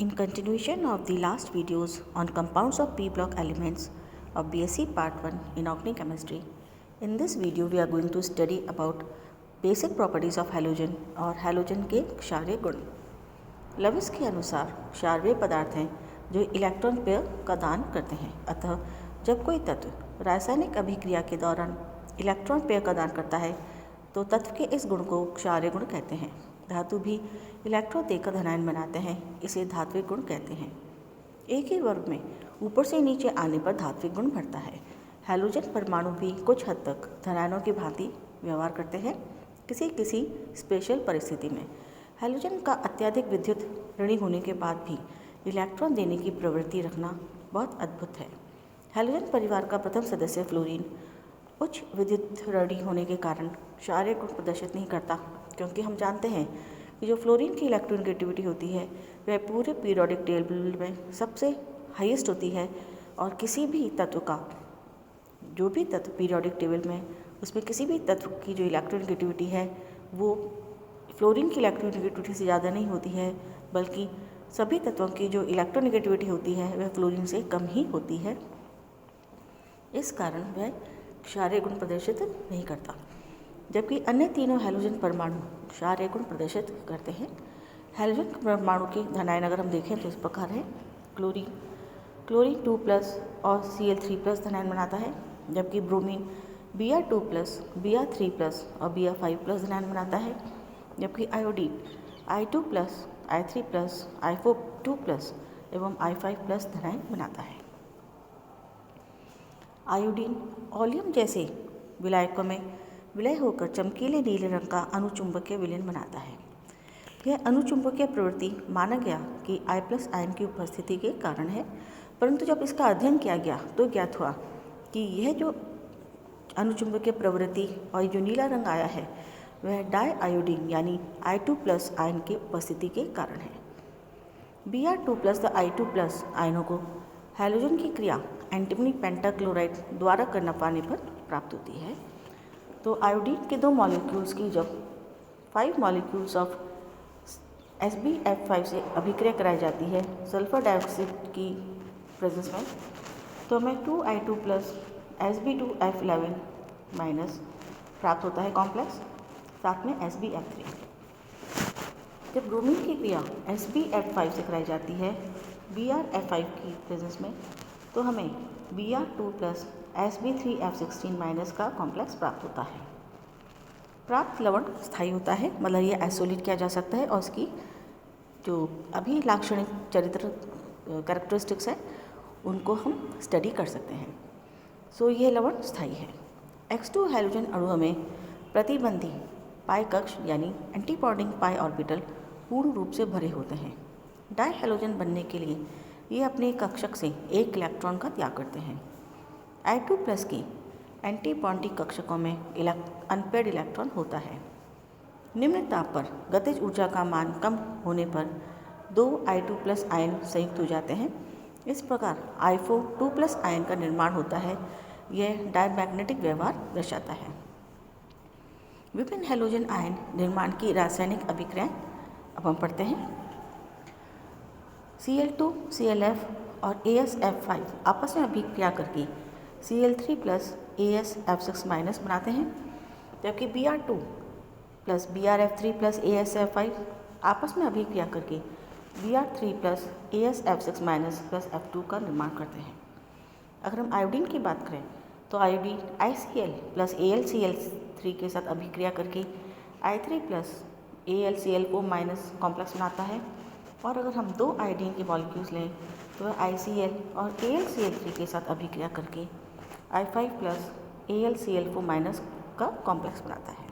In continuation of the last videos on compounds of p block elements of BSc Part 1 Inorganic Chemistry, in this video we are going to study about basic properties of halogen और halogen के क्षारीय गुण। लविस के अनुसार क्षार वे पदार्थ हैं जो इलेक्ट्रॉन पेयर का दान करते हैं। अतः जब कोई तत्व रासायनिक अभिक्रिया के दौरान इलेक्ट्रॉन पेयर का दान करता है तो तत्व के इस गुण को क्षारीय गुण कहते हैं। धातु भी इलेक्ट्रॉन देकर धनायन बनाते हैं, इसे धात्विक गुण कहते हैं। एक ही वर्ग में ऊपर से नीचे आने पर धात्विक गुण बढ़ता है। हैलोजन परमाणु भी कुछ हद तक धनायनों की भांति व्यवहार करते हैं। किसी किसी स्पेशल परिस्थिति में हैलोजन का अत्यधिक विद्युत ऋणी होने के बाद भी इलेक्ट्रॉन देने की प्रवृत्ति रखना बहुत अद्भुत है। हैलोजन परिवार का प्रथम सदस्य फ्लोरीन उच्च विद्युत ऋणी होने के कारण क्षारीय गुण प्रदर्शित नहीं करता, क्योंकि हम जानते हैं कि जो फ्लोरीन की इलेक्ट्रोनेगेटिविटी होती है वह पूरे पीरियोडिक टेबल में सबसे हाईएस्ट होती है। और किसी भी तत्व का जो भी तत्व पीरियोडिक टेबल में उसमें किसी भी तत्व की जो इलेक्ट्रोनेगेटिविटी है वो फ्लोरीन की इलेक्ट्रोनेगेटिविटी से ज़्यादा नहीं होती है, बल्कि सभी तत्वों की जो इलेक्ट्रोनेगेटिविटी होती है वह फ्लोरीन से कम ही होती है। इस कारण वह क्षारीय गुण प्रदर्शित नहीं करता, जबकि अन्य तीनों हैलोजन परमाणु क्षारीय गुण प्रदर्शित करते हैं। हैलोजन परमाणु के धनायन अगर हम देखें तो इस प्रकार है। क्लोरीन 2+ और Cl3+ धनायन बनाता है, जबकि ब्रोमीन Br2+, Br3+ और Br5+ धनायन बनाता है, जबकि आयोडीन I2+, I3+, I4+ एवं I5+ धनायन बनाता है। आयोडीन ओलियम जैसे विलायकों में विलय होकर चमकीले नीले रंग का अनुचुंबकीय विलयन बनाता है। यह अनुचुंबकीय प्रवृत्ति माना गया कि I+ आयन की उपस्थिति के कारण है, परंतु जब इसका अध्ययन किया गया तो ज्ञात हुआ कि यह जो अनुचुंबकीय प्रवृत्ति और जो नीला रंग आया है वह डाई आयोडीन यानी I2+ आयन की उपस्थिति के कारण है। Br2+ व I2+ आयनों को हैलोजन की क्रिया एंटीमनी पेंटाक्लोराइड द्वारा करना पाने पर प्राप्त होती है। तो आयोडीन के 2 मॉलिक्यूल्स की जब 5 मॉलिक्यूल्स ऑफ SbF5 से अभिक्रिया कराई जाती है सल्फर डाइऑक्साइड की प्रेजेंस में, तो हमें 2I2+ Sb2F11 माइनस प्राप्त होता है कॉम्प्लेक्स, साथ में SbF3। जब ब्रोमीन की क्रिया SbF5 से कराई जाती है BrF5 की प्रेजेंस में, तो हमें Br2+ Sb3F16 माइनस का कॉम्प्लेक्स प्राप्त होता है। प्राप्त लवण स्थायी होता है, मतलब ये आइसोलेट किया जा सकता है और इसकी जो अभी लाक्षणिक चरित्र कैरेक्टरिस्टिक्स है उनको हम स्टडी कर सकते हैं। सो ये लवण स्थायी है। X2 हैलोजन अणुओं में प्रतिबंधी पाई कक्ष यानी एंटीबॉन्डिंग पाई ऑर्बिटल पूर्ण रूप से भरे होते हैं। डाई हैलोजन बनने के लिए ये अपने कक्षक से एक इलेक्ट्रॉन का त्याग करते हैं। I2+ की एंटीबॉन्डिंग कक्षकों में अनपेयर्ड इलेक्ट्रॉन होता है। निम्न ताप पर गतिज ऊर्जा का मान कम होने पर 2 I2+ आयन संयुक्त हो जाते हैं। इस प्रकार I4 2+ आयन का निर्माण होता है। यह डायमैग्नेटिक व्यवहार दर्शाता है। विभिन्न हैलोजन आयन निर्माण की रासायनिक अभिक्रियाएं अब हम पढ़ते हैं। Cl2, ClF और AsF5 आपस में अभिक्रिया करके Cl3+ AsF6 माइनस बनाते हैं, जबकि Br2+ BrF3+ AsF5 आपस में अभिक्रिया करके Br3+ AsF6 minus plus F2 का निर्माण करते हैं। अगर हम आयोडीन की बात करें तो आयोडीन ICl+ AlCl3 के साथ अभिक्रिया करके I3+ AlCl4 माइनस कॉम्प्लेक्स बनाता है। और अगर हम 2 आयोडीन के मॉलिक्यूल्स लें तो वह ICl और AlCl3 के साथ अभिक्रिया करके I5+ AlCl4 माइनस का कॉम्प्लेक्स बनाता है।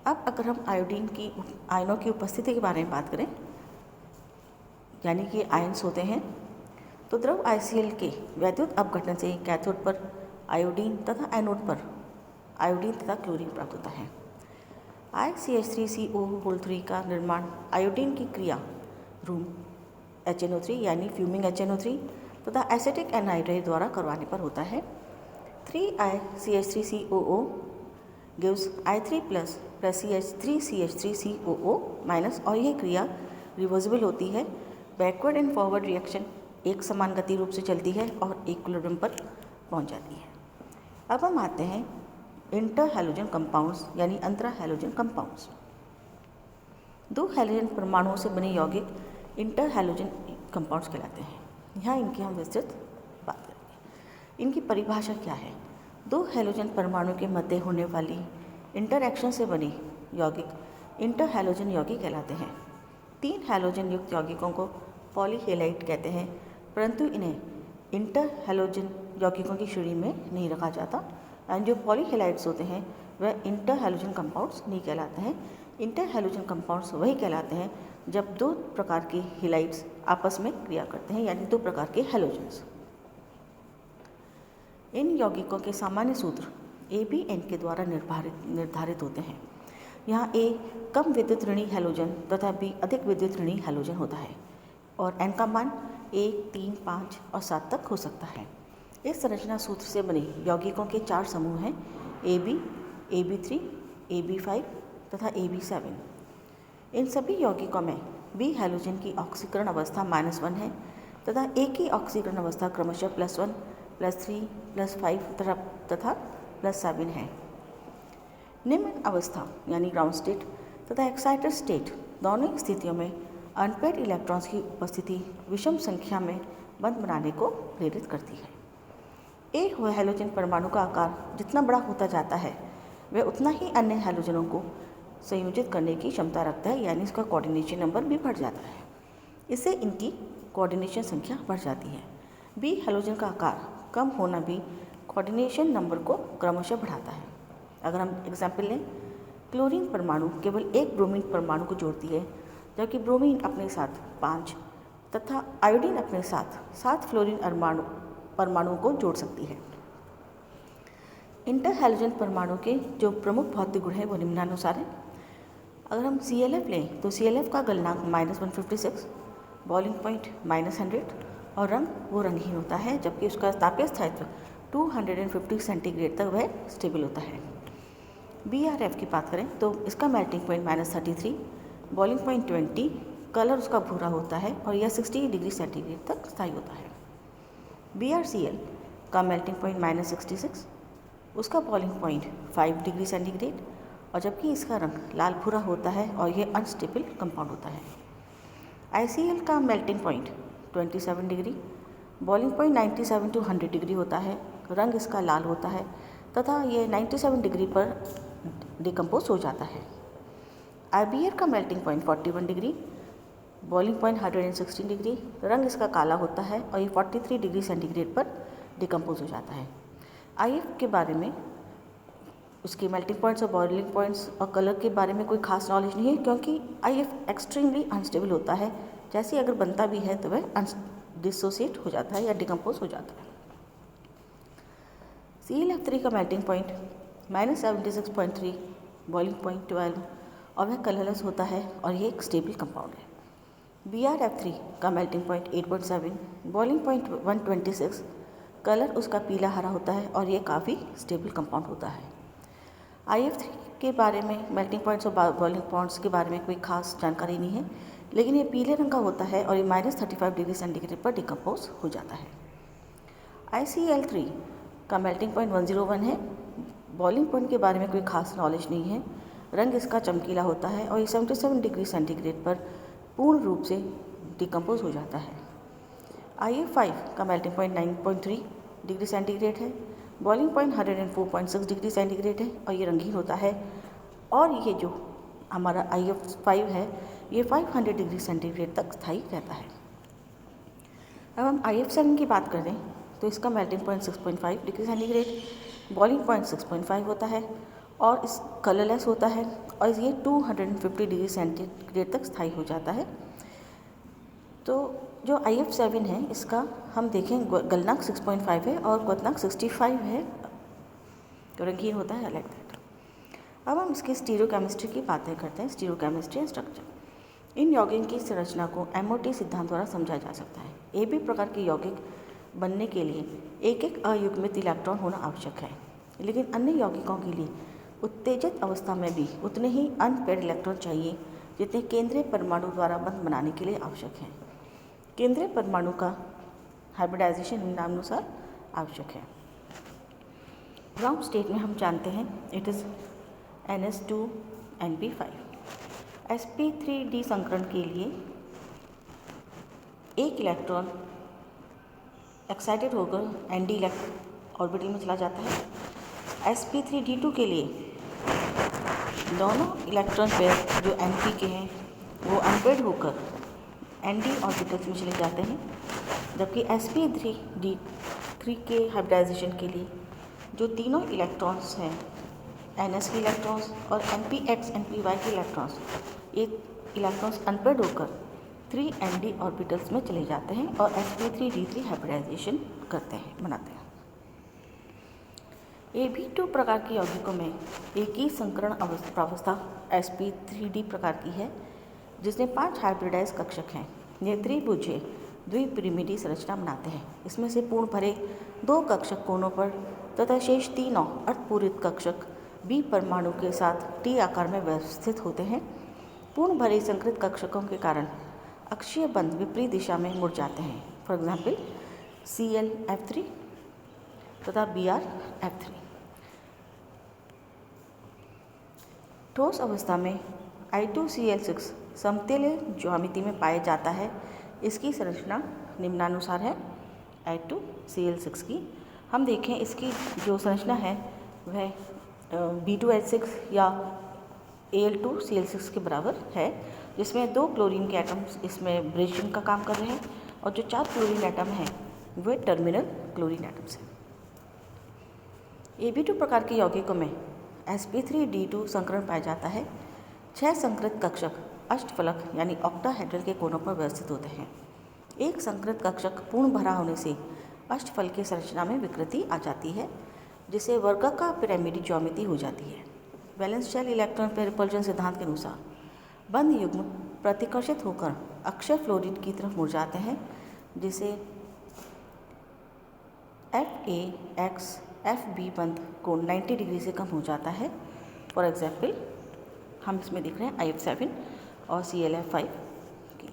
अब अगर हम आयोडीन की आयनों की उपस्थिति के बारे में बात करें, यानी कि आयन्स होते हैं, तो द्रव ICl के वैद्युत अपघटन से कैथोड पर आयोडीन तथा एनोड पर आयोडीन तथा क्लोरीन प्राप्त होता है। ICH3CO3 का निर्माण आयोडीन की क्रिया रूम HNO3 यानी फ्यूमिंग HNO3 तथा एसिटिक एनहाइड्राइड द्वारा करवाने पर होता है। 3ICH3COO gives I3+ CH3CH3COO minus, और यह क्रिया रिवर्सिबल होती है, बैकवर्ड एंड फॉरवर्ड रिएक्शन एक समान गति रूप से चलती है और इक्विलिब्रियम पर पहुंच जाती है। अब हम आते हैं इंटर हैलोजन कंपाउंड्स यानी अंतरा हैलोजन कंपाउंड्स। दो हैलोजन परमाणुओं से बने यौगिक इंटर हैलोजन कंपाउंड्स कहलाते हैं। यहाँ इनकी हम विस्तृत बात करेंगे। इनकी परिभाषा क्या है? दो हैलोजन परमाणु के मध्य होने वाली इंटरैक्शन से बने यौगिक इंटर हैलोजन यौगिक कहलाते हैं। तीन हैलोजन युक्त यौगिकों को पॉलीहेलाइड कहते हैं, परंतु इन्हें इंटर हैलोजन यौगिकों की श्रेणी में नहीं रखा जाता। एंड जो पॉलीहेलाइड्स होते हैं वह इंटर हैलोजन कंपाउंड्स नहीं कहलाते हैं। इंटर हैलोजन कंपाउंड्स वही कहलाते हैं जब दो प्रकार के हेलाइड्स आपस में क्रिया करते हैं, यानी दो प्रकार के हैलोजन्स। इन यौगिकों के सामान्य सूत्र ABN के द्वारा निर्धारित होते हैं। यहाँ A कम विद्युत ऋणी हैलोजन तथा B अधिक विद्युत ऋणी हैलोजन होता है और N का मान 1, 3, 5 और 7 तक हो सकता है। इस संरचना सूत्र से बने यौगिकों के 4 समूह हैं, AB, AB3, AB5 तथा AB7। इन सभी यौगिकों में B हैलोजन की ऑक्सीकरण अवस्था -1 है तथा A की ऑक्सीकरण अवस्था क्रमशः +1, +3, +5 तथा +7 है। निम्न अवस्था यानी ग्राउंड स्टेट तथा एक्साइटेड स्टेट दोनों स्थितियों में अनपेयर्ड इलेक्ट्रॉन्स की उपस्थिति विषम संख्या में बंध बनाने को प्रेरित करती है। A हैलोजन परमाणु का आकार जितना बड़ा होता जाता है वह उतना ही अन्य हैलोजनों को संयोजित करने की क्षमता रखता है, यानी इसका कोऑर्डिनेशन नंबर भी बढ़ जाता है। इससे इनकी कोऑर्डिनेशन संख्या बढ़ जाती है। B हैलोजन का आकार कम होना भी कोऑर्डिनेशन नंबर को क्रमशः बढ़ाता है। अगर हम एग्जाम्पल लें, क्लोरीन परमाणु केवल एक ब्रोमीन परमाणु को जोड़ती है, जबकि ब्रोमीन अपने साथ 5 तथा आयोडीन अपने साथ 7 फ्लोरीन परमाणुओं को जोड़ सकती है। इंटर हैलोजन परमाणु के जो प्रमुख भौतिक गुण हैं वो निम्नानुसार हैं। अगर हम ClF लें तो ClF का गलनांक -156, बॉइलिंग पॉइंट -100 और रंग वो रंगहीन होता है, जबकि उसका तापीय स्थायित्व 250 सेंटीग्रेड तक वह स्टेबल होता है। BrF की बात करें तो इसका melting point -33, boiling point 20, colour उसका भूरा होता है और यह 60 डिग्री सेंटीग्रेड तक स्थायी होता है। BrCl का मेल्टिंग पॉइंट -66, उसका बॉइलिंग पॉइंट 5 डिग्री सेंटीग्रेड और जबकि इसका रंग लाल भूरा होता है और यह अनस्टेबल कंपाउंड होता है। ICl का melting point 27 degree, boiling point 97 to 100 degree होता है, रंग इसका लाल होता है तथा ये 97 डिग्री पर डिकम्पोज हो जाता है। IBr का melting point 41 degree, boiling point 116 degree, रंग इसका काला होता है और ये 43 डिग्री सेंटीग्रेड पर डिकम्पोज हो जाता है। IF के बारे में उसके मेल्टिंग पॉइंट्स और बॉइलिंग पॉइंट्स और कलर के बारे में कोई खास नॉलेज नहीं है, क्योंकि IF एक्सट्रीमली अनस्टेबल होता है। जैसे अगर बनता भी है तो वह डिसोसिएट हो जाता है या डिकम्पोज हो जाता है। ClF3 का मेल्टिंग पॉइंट -76.3, बॉइलिंग पॉइंट 12 और वह कलरलेस होता है और ये एक स्टेबल कंपाउंड है। BrF3 का melting point 8.7, boiling point 126, colour उसका पीला हरा होता है और ये काफ़ी स्टेबल कंपाउंड होता है। IF3 के बारे में मेल्टिंग पॉइंट्स और बॉइलिंग पॉइंट्स के बारे में कोई खास जानकारी नहीं है, लेकिन ये पीले रंग का होता है और ये -35 डिग्री सेंटीग्रेड पर डिकम्पोज हो जाता है। ICl3 का मेल्टिंग पॉइंट 101 है, बॉइलिंग पॉइंट के बारे में कोई खास नॉलेज नहीं है, रंग इसका चमकीला होता है और ये 77 डिग्री सेंटीग्रेड पर पूर्ण रूप से डिकम्पोज हो जाता है। IF5 का मेल्टिंग पॉइंट 9.3 डिग्री सेंटीग्रेड है, बॉइलिंग पॉइंट 104.6 डिग्री सेंटीग्रेड है और ये रंगीन होता है और ये जो हमारा IF5 है ये 500 डिग्री सेंटीग्रेड तक स्थायी रहता है। अब हम IF7 की बात करें तो इसका melting point 6.5 degree centigrade, boiling point 6.5 होता है और इस कलरलेस होता है और ये 250 डिग्री सेंटीग्रेड तक स्थायी हो जाता है। तो जो IF7 है इसका हम देखें गलनांक 6.5 है और क्वथनांक 65 है, तो रंगीन होता है लाइक दैट। अब हम इसकी स्टीरियोकेमिस्ट्री की बातें करते हैं, स्टीरियोकेमिस्ट्री एंड स्ट्रक्चर। इन यौगिक की संरचना को MOT सिद्धांत द्वारा समझा जा सकता है। AB प्रकार के यौगिक बनने के लिए एक एक अयुग्मित इलेक्ट्रॉन होना आवश्यक है, लेकिन अन्य यौगिकों के लिए उत्तेजित अवस्था में भी उतने ही अनपेयर्ड इलेक्ट्रॉन चाहिए जितने केंद्रीय परमाणु द्वारा बंध बनाने के लिए आवश्यक हैं। केंद्रीय परमाणु का हाइब्रिडाइजेशन निम्नानुसार आवश्यक है। ग्राउंड स्टेट में हम जानते हैं इट इज़ NS2NP5। sp3d संकरण के लिए एक इलेक्ट्रॉन एक्साइटेड होकर Nd ऑर्बिटल में चला जाता है। sp3d2 के लिए दोनों इलेक्ट्रॉन पेयर जो Np के हैं वो अनपेयर्ड होकर Nd ऑर्बिटल्स में चले जाते हैं, जबकि sp3d3 के हाइब्रिडाइजेशन के लिए जो तीनों इलेक्ट्रॉन्स हैं Ns के इलेक्ट्रॉन्स और Npx Npy के इलेक्ट्रॉन्स, ये इलेक्ट्रॉन्स अनपेयर्ड होकर 3Nd ऑर्बिटल्स में चले जाते हैं और sp3d3 हाइब्रिडाइजेशन करते हैं, बनाते हैं। Ab2 प्रकार के यौगिकों में एक ही संकरण प्रावस्था sp3d प्रकार की है, जिसमें 5 हाइब्रिडाइज कक्षक हैं। ये त्रिभुजीय द्विपिरिमिडीय संरचना बनाते हैं। इसमें से पूर्ण भरे 2 कक्षक कोनों पर तथा शेष तीनों अर्धपूरित कक्षक B परमाणु के साथ T आकार में व्यवस्थित होते हैं। पूर्ण भरे संकृत कक्षकों के कारण अक्षीय बंध विपरीत दिशा में मुड़ जाते हैं। फॉर एग्जाम्पल ClF3 तथा BrF3। ठोस अवस्था में I2Cl6 समतुल्य ज्यामिति में पाया जाता है। इसकी संरचना निम्नानुसार है। I2Cl6 की हम देखें, इसकी जो संरचना है वह B2H6 या Al2Cl6 के बराबर है, जिसमें 2 क्लोरीन के एटम्स इसमें ब्रिजिंग का काम कर रहे हैं और जो 4 क्लोरीन एटम हैं वे टर्मिनल क्लोरीन एटम्स हैं। Ab2 प्रकार के यौगिकों में sp3d2 संकरण पाया जाता है। 6 संकृत कक्षक अष्टफलक यानी ऑक्टाहेड्रल के कोनों पर व्यवस्थित होते हैं। एक संकृत कक्षक पूर्ण भरा होने से अष्टफल की संरचना में विकृति आ जाती है, जिसे वर्गाकार पिरामिडी ज्यामिति हो जाती है। Valence shell electron pair repulsion सिद्धांत के अनुसार बंध युग्म प्रतिकर्षित होकर अक्षय फ्लोरीन की तरफ मुड़ जाते हैं, जिसे FAX FB बंध कोण 90 डिग्री से कम हो जाता है। फॉर एग्जाम्पल हम इसमें देख रहे हैं IF7 और ClF5 की।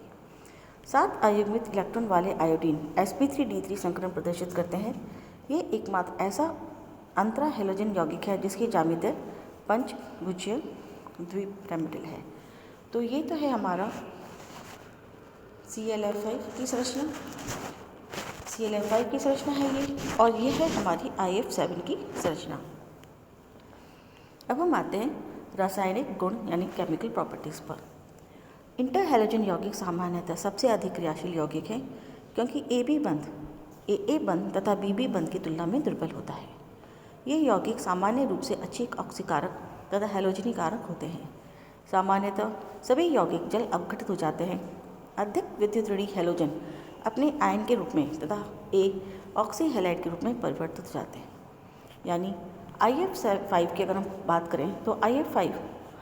7 अयुग्मित इलेक्ट्रॉन वाले आयोडीन sp3d3 संकरण प्रदर्शित करते हैं। ये एकमात्र ऐसा अंतरा हेलोजन यौगिक है जिसकी ज्यामिति पंचभुजीय द्विपिरामिडल है। तो ये तो है हमारा ClF5 की संरचना, ClF5 की संरचना है ये, और ये है हमारी IF7 की संरचना। अब हम आते हैं रासायनिक गुण यानी केमिकल प्रॉपर्टीज़ पर। इंटर हेलोजन यौगिक सामान्यतः सबसे अधिक क्रियाशील यौगिक है, क्योंकि AB बंध AA बंध तथा BB बंध की तुलना में दुर्बल होता है। ये यौगिक सामान्य रूप से अच्छे ऑक्सीकारक तथा हेलोजनी कारक होते हैं। सामान्यतः सभी यौगिक जल अपघटित हो जाते हैं। अधिक विद्युत ऋणी हेलोजन अपने आयन के रूप में तथा A ऑक्सी हैलाइड के रूप में परिवर्तित हो जाते हैं। यानी IF5 की अगर हम बात करें तो IF5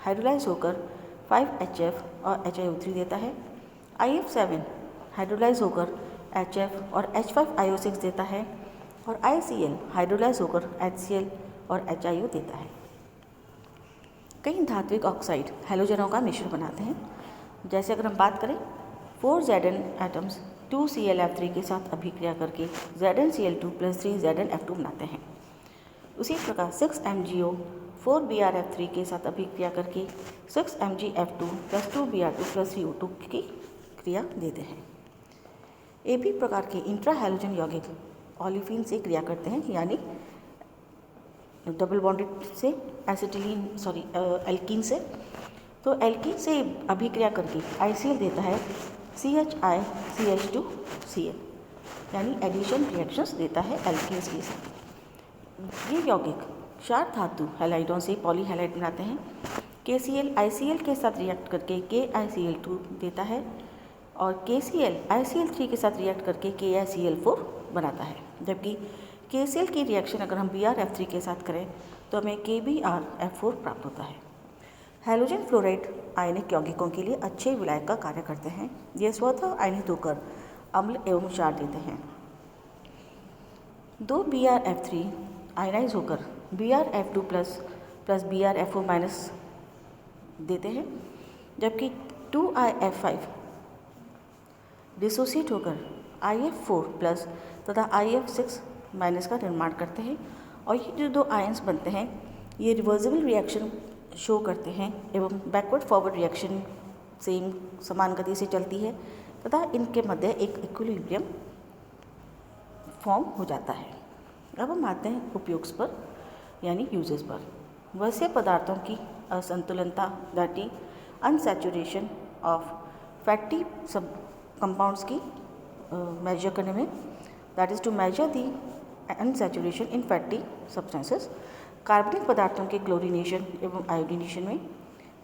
हाइड्रोलाइज होकर 5HF और HiO3 देता है। IF7 हाइड्रोलाइज होकर HF और H5IO6 देता है और ICl हाइड्रोलाइज होकर HCl और HiO देता है। कई धात्विक ऑक्साइड हैलोजनों का मिश्रण बनाते हैं। जैसे अगर हम बात करें 4 Zn एटम्स 2 ClF3 के साथ अभिक्रिया करके ZnCl2 + 3 ZnF2 बनाते हैं। उसी प्रकार 6 MgO 4 BrF3 के साथ अभिक्रिया करके 6 MgF2 + 2 Br2 + 3 O2 की क्रिया देते हैं। AB प्रकार के इंट्रा हैलोजन यौगिक ओलिफिन से क्रिया करते हैं, यानी डबल बॉन्डेड से एल्कीन से। तो एल्कीन से अभिक्रिया करके ICl देता है CHI CH2Cl, यानी एडिशन रिएक्शंस देता है एल्कीन्स के साथ। ये यौगिक क्षार धातु हैलाइडों से पॉलीहैलाइड बनाते हैं। KCl ICl के साथ रिएक्ट करके KiCl2 देता है और KCl ICl3 के साथ रिएक्ट करके KiCl4 बनाता है। जबकि KCl की रिएक्शन अगर हम BrF3 के साथ करें तो हमें KBrF4 प्राप्त होता है। हैलोजन फ्लोराइड आयनिक यौगिकों के लिए अच्छे विलायक का कार्य करते हैं। ये स्वतः आयनित होकर अम्ल एवं क्षार देते हैं। 2 BrF3 आयनाइज होकर BrF2 + BrF4- देते हैं, जबकि 2IF5 डिसोसिएट होकर IF4 प्लस तथा IF6 माइनस का निर्माण करते हैं और ये जो दो आयंस बनते हैं ये रिवर्सिबल रिएक्शन शो करते हैं एवं बैकवर्ड फॉरवर्ड रिएक्शन सेम समान गति से चलती है तथा इनके मध्य एक इक्विलिब्रियम फॉर्म हो जाता है। अब हम आते हैं उपयोग पर यानी यूजेस पर। वैसे पदार्थों की असंतुलनता दैट अनसैचुरेशन ऑफ फैटी सब कंपाउंड्स की मेजर करने में, that is to measure the unsaturation in fatty substances. कार्बनिक पदार्थों के क्लोरीनेशन एवं आयोडीनेशन में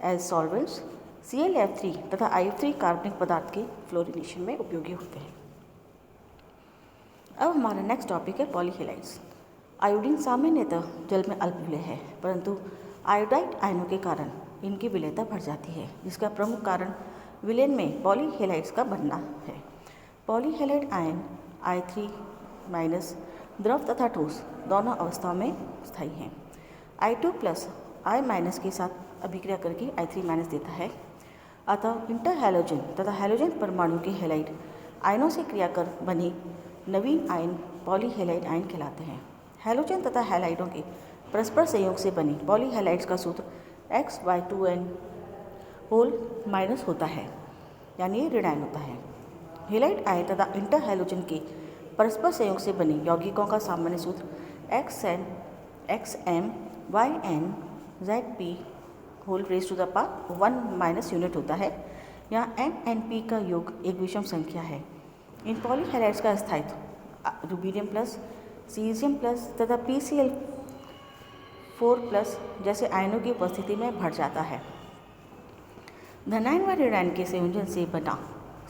एज सॉल्वेंट्स। ClF3 तथा IF3 कार्बनिक पदार्थ के फ्लोरिनेशन में उपयोगी होते हैं। अब हमारा नेक्स्ट टॉपिक है पॉलीहेलाइड्स। आयोडीन सामान्यतः जल में अल्प विलेय है, परंतु आयोडाइड आयनों के कारण इनकी विलेयता बढ़ जाती है, जिसका प्रमुख कारण विलयन में पॉलीहेलाइड्स का बनना है। पॉलीहेलाइड आयन I3- द्रव तथा ठोस दोनों अवस्थाओं में स्थायी हैं। I2+ I- के साथ अभिक्रिया करके I3- देता है। अतः इंटरहैलोजन तथा हैलोजन परमाणु के हैलाइड आयनों से क्रिया कर बने नवीन आयन पॉलीहेलाइड आयन कहलाते हैं। हैलोजन तथा हैलाइडों के परस्पर संयोग से बने पॉलीहेलाइड्स का सूत्र X/2n होता है, यानी ये ऋणायन होता है। हेलाइड आयन तथा इंटरहैलोजन के परस्पर संयोग से बने यौगिकों का सामान्य सूत्र XN(XM)YN(ZP)⁻1 यूनिट होता है। यहाँ NNP का योग एक विषम संख्या है। इन पॉलीहेलाइड्स का स्थायित्व रुबीडियम प्लस, सीजियम प्लस तथा PCl4+ जैसे आयनों की उपस्थिति में बढ़ जाता है। धनायन व ऋणायन के संयोजन से बना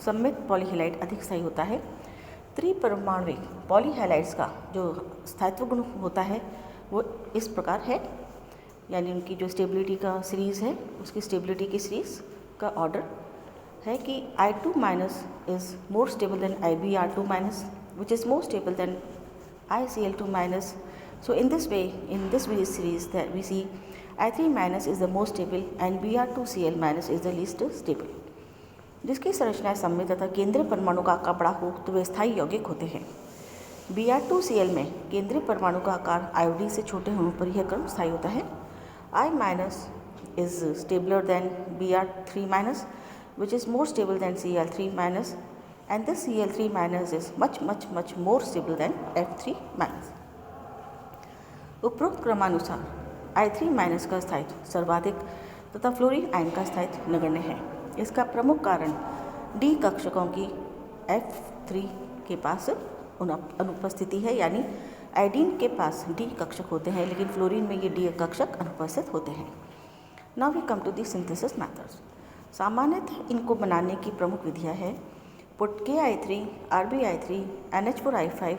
सममित पॉलीहेलाइड अधिक स्थायी होता है। त्रिपरमाण्विक पॉलीहेलाइड्स का जो स्थायित्व गुण होता है वो इस प्रकार है, यानी उनकी जो स्टेबिलिटी का सीरीज़ है उसकी स्टेबिलिटी की सीरीज़ का ऑर्डर है कि I2- is more stable then IbR2- which is more stable then ICl2-। So in this way, in this series that we see I3- is the most stable and Br2Cl- is the least stable। जिसकी संरचना सममित तथा केंद्रीय परमाणु का आकार बड़ा हो तो वे स्थायी यौगिक होते हैं। Br2Cl में केंद्रीय परमाणु का आकार आयोडीन से छोटे होने पर यह क्रम स्थायी होता है। I- is stabler than Br3- which is more stable than Cl3- and this Cl3- is much more stable than F3-। उपरोक्त क्रमानुसार I3- का स्थायित्व सर्वाधिक तथा फ्लोरीन आयन का स्थायित्व नगण्य है। इसका प्रमुख कारण D कक्षकों की F3 के पास अनुपस्थिति है, यानी आयोडीन के पास D कक्षक होते हैं लेकिन फ्लोरीन में ये D कक्षक अनुपस्थित होते हैं। Now we come to the synthesis methods. सामान्यतः इनको बनाने की प्रमुख विधियाँ है put KI3, RbI3, NH4I5,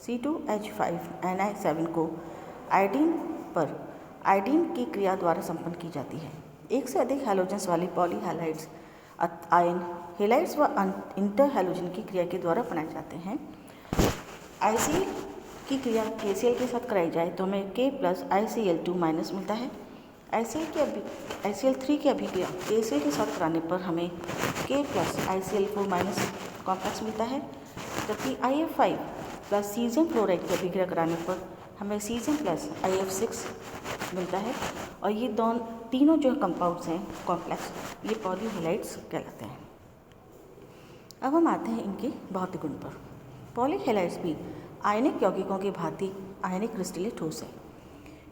C2H5, Ni7 को आयोडीन पर आयोडीन की क्रिया द्वारा संपन्न की जाती है। एक से अधिक हैलोजेंस वाली पॉलीहेलाइड्स आयन हेलाइड्स व इंटरहैलोजन की क्रिया के द्वारा बनाए जाते हैं। ICl की क्रिया KCl के साथ कराई जाए तो हमें K+ICl2- मिलता है। ICl3 की अभिक्रिया KCl के साथ कराने पर हमें K+ICl4- कॉम्प्लेक्स मिलता है, जबकि IF5+ सीजियम फ्लोराइड की अभिक्रिया कराने पर हमें सीजियम+IF6 मिलता है। और ये तीनों जो कंपाउंड्स हैं कॉम्प्लेक्स, ये पॉलीहेलाइड्स कहलाते हैं। अब हम आते हैं इनके भौतिक गुण पर। पॉलीहेलाइड्स भी आयनिक यौगिकों की भांति आयनिक क्रिस्टलीय ठोस है।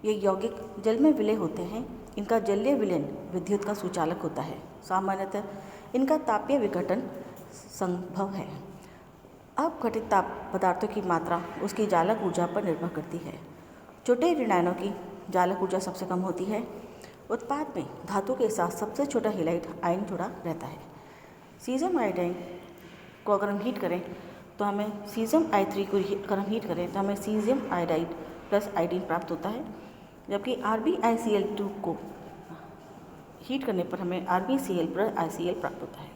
ये यौगिक जल में विलय होते हैं। इनका जलीय विलयन विद्युत का सुचालक होता है। सामान्यतः इनका तापीय विघटन संभव है। अपघटित ताप पदार्थों की मात्रा उसकी जालक ऊर्जा पर निर्भर करती है। छोटे ऋणायनों की जालक ऊर्जा सबसे कम होती है। उत्पाद में धातु के साथ सबसे छोटा हेलाइड आयन जुड़ा रहता है। सीजियम आयोडाइन को अगर हम हीट करें तो हमें सीजियम I3 को अगर हम हीट करें तो हमें सीजियम आयोडाइड प्लस आयोडीन प्राप्त होता है, जबकि RbICl2 को हीट करने पर हमें RbCl प्लस ICl प्राप्त होता है।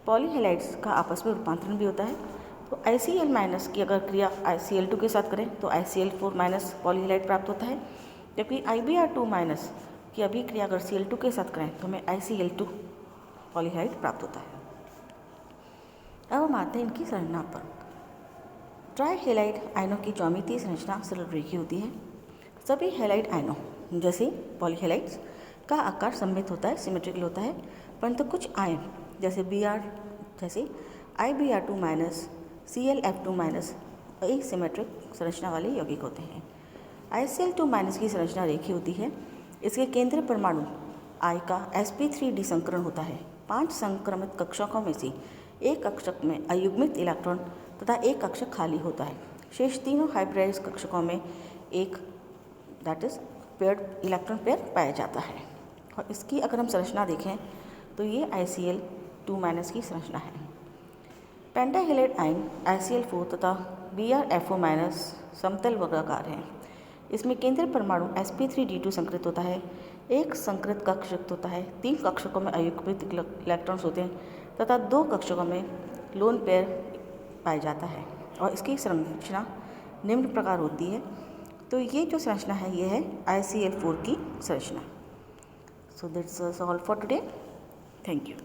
पॉलीहेलाइड्स का आपस में रूपांतरण भी होता है। तो ICl- की अगर क्रिया ICl2 के साथ करें तो ICl4- पॉलीहेलाइड प्राप्त होता है, जबकि IBr2- की अभिक्रिया अगर Cl2 के साथ करें तो हमें ICl2 पॉलीहाइड प्राप्त होता है। अब हम आते हैं इनकी संरचना पर। ट्राई हेलाइड आयनों की ज्यामितीय संरचना सरल रेखी होती है। सभी हेलाइड आयनों जैसे पॉलीहेलाइड्स का आकार सममित होता है, सिमेट्रिकल होता है, परंतु कुछ आयन जैसे Br जैसे IBr2 minus Clf2 minus asymmetric संरचना वाले यौगिक होते हैं। ICl2 माइनस की संरचना रेखीय होती है। इसके केंद्रीय परमाणु I का sp3d संकरण होता है। 5 संक्रमित कक्षकों में से एक कक्षक में अयुग्मित इलेक्ट्रॉन तथा एक कक्षक खाली होता है। शेष तीनों हाइब्रिडाइज्ड कक्षकों में एक that is paired electron pair पाया जाता है। और इसकी अगर हम संरचना देखें तो ये ICl2 माइनस की संरचना है। पेंटाहेलाइड आयन ICl4 तथा BrFO माइनस समतल वर्गाकार हैं। इसमें केंद्रीय परमाणु sp3d2 संकृत होता है, एक संकृत कक्षक होता है, 3 कक्षकों में अयुग्मित इलेक्ट्रॉन्स होते हैं तथा 2 कक्षकों में लोन पेयर पाया जाता है। और इसकी संरचना निम्न प्रकार होती है। तो ये जो संरचना है ये है ICl4 की संरचना। So that's all for today. Thank you.